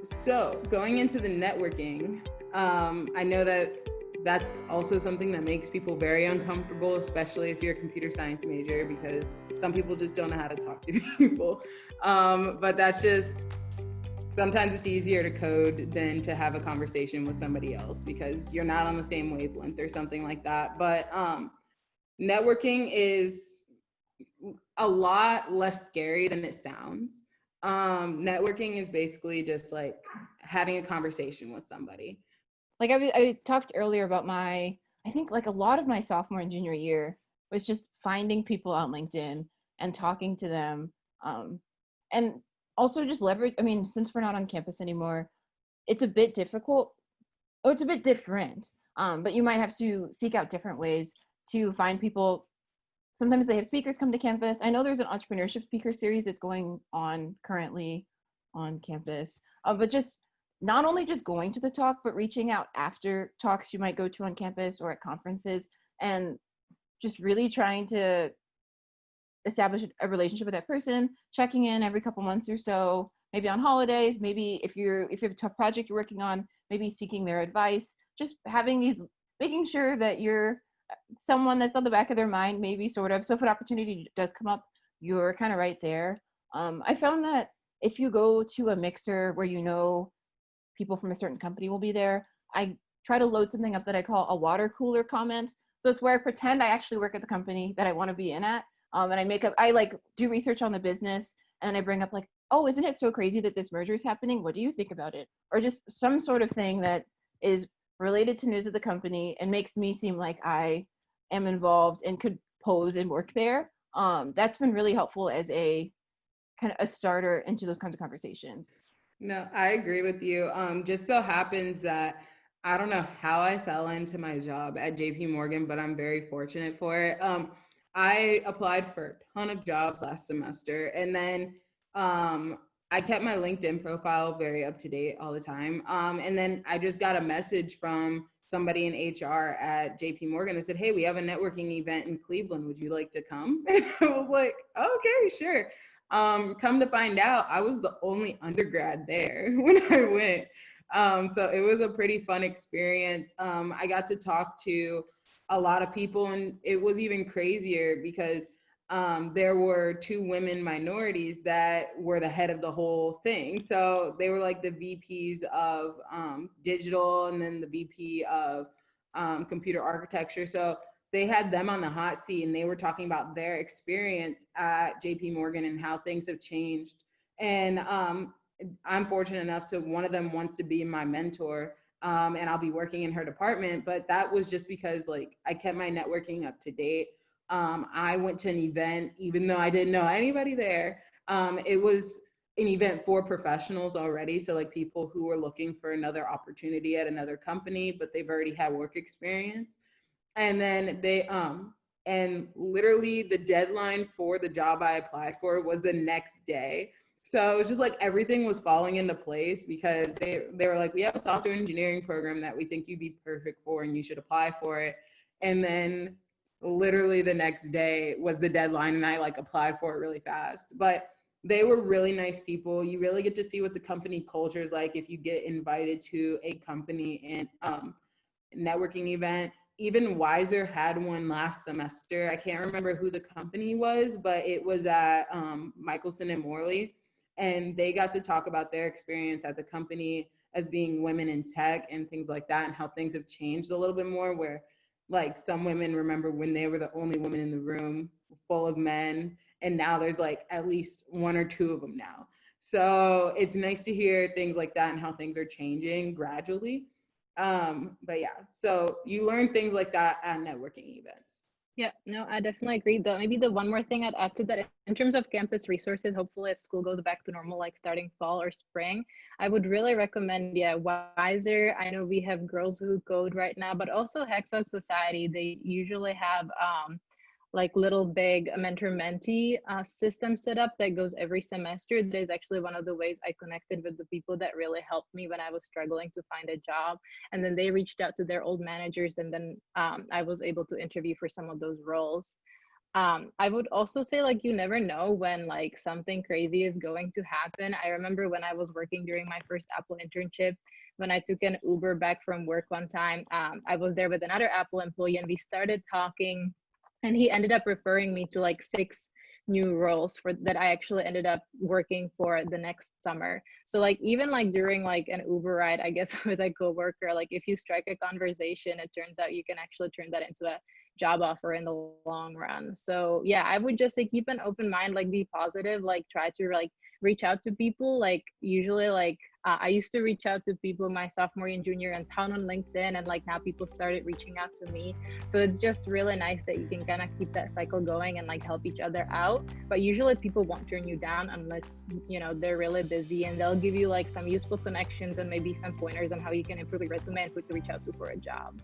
So going into the networking, I know that that's also something that makes people very uncomfortable, especially if you're a computer science major, because some people just don't know how to talk to people. But that's just, sometimes it's easier to code than to have a conversation with somebody else because you're not on the same wavelength or something like that. But networking is a lot less scary than it sounds. Networking is basically just like having a conversation with somebody. Like I talked earlier about I think like a lot of my sophomore and junior year was just finding people on LinkedIn and talking to them. And also just leverage, I mean, since we're not on campus anymore, it's a bit difficult. Oh, it's a bit different. But you might have to seek out different ways to find people. Sometimes they have speakers come to campus. I know there's an entrepreneurship speaker series that's going on currently on campus. But just not only just going to the talk, but reaching out after talks you might go to on campus or at conferences, and just really trying to establish a relationship with that person, checking in every couple months or so, maybe on holidays, maybe if you have a tough project you're working on, maybe seeking their advice, just having these, making sure that you're someone that's on the back of their mind, maybe sort of. So if an opportunity does come up, you're kind of right there. I found that if you go to a mixer where you know people from a certain company will be there, I try to load something up that I call a water cooler comment. So it's where I pretend I actually work at the company that I want to be in at. And I like do research on the business, and I bring up like, oh, isn't it so crazy that this merger is happening? What do you think about it? Or just some sort of thing that is related to news of the company and makes me seem like I am involved and could pose and work there. That's been really helpful as a kind of a starter into those kinds of conversations. No, I agree with you. Just so happens that I don't know how I fell into my job at JP Morgan, but I'm very fortunate for it. I applied for a ton of jobs last semester, and then I kept my LinkedIn profile very up to date all the time. And then I just got a message from somebody in HR at JP Morgan that said, "Hey, we have a networking event in Cleveland. Would you like to come?" And I was like, "Okay, sure." Come to find out, I was the only undergrad there when I went. So it was a pretty fun experience. I got to talk to a lot of people, and it was even crazier because there were two women minorities that were the head of the whole thing. So they were like the VPs of digital and then the VP of computer architecture. So they had them on the hot seat and they were talking about their experience at JP Morgan and how things have changed. And I'm fortunate enough to, one of them wants to be my mentor, and I'll be working in her department. But that was just because like I kept my networking up to date. I went to an event, even though I didn't know anybody there. It was an event for professionals already. So like people who were looking for another opportunity at another company, but they've already had work experience. And then and literally the deadline for the job I applied for was the next day. So it was just like everything was falling into place because they were like, we have a software engineering program that we think you'd be perfect for and you should apply for it. And then literally the next day was the deadline and I like applied for it really fast. But they were really nice people. You really get to see what the company culture is like if you get invited to a company and networking event. Even Wiser had one last semester. I can't remember who the company was, but it was at Michelson and Morley. And they got to talk about their experience at the company as being women in tech and things like that, and how things have changed a little bit more, where like some women remember when they were the only woman in the room full of men, and now there's like at least one or two of them now. So it's nice to hear things like that and how things are changing gradually. But yeah, so you learn things like that at networking events. Yeah, no, I definitely agree. Maybe the one more thing I'd add to that, in terms of campus resources, hopefully if school goes back to normal, like starting fall or spring, I would really recommend, yeah, Wiser. I know we have Girls Who Code right now, but also Hexog Society. They usually have like little big mentor-mentee system set up that goes every semester. That is actually one of the ways I connected with the people that really helped me when I was struggling to find a job. And then they reached out to their old managers, and then I was able to interview for some of those roles. I would also say like you never know when like something crazy is going to happen. I remember when I was working during my first Apple internship, when I took an Uber back from work one time, I was there with another Apple employee and we started talking, and he ended up referring me to like 6 new roles for that I actually ended up working for the next summer. So like even like during like an Uber ride, I guess with a coworker, like if you strike a conversation, it turns out you can actually turn that into a job offer in the long run. So yeah, I would just say keep an open mind, like be positive, like try to like reach out to people. Like usually like I used to reach out to people my sophomore and junior and ton on LinkedIn, and like now people started reaching out to me. So it's just really nice that you can kind of keep that cycle going and like help each other out. But usually people won't turn you down unless, you know, they're really busy, and they'll give you like some useful connections and maybe some pointers on how you can improve your resume and who to reach out to for a job.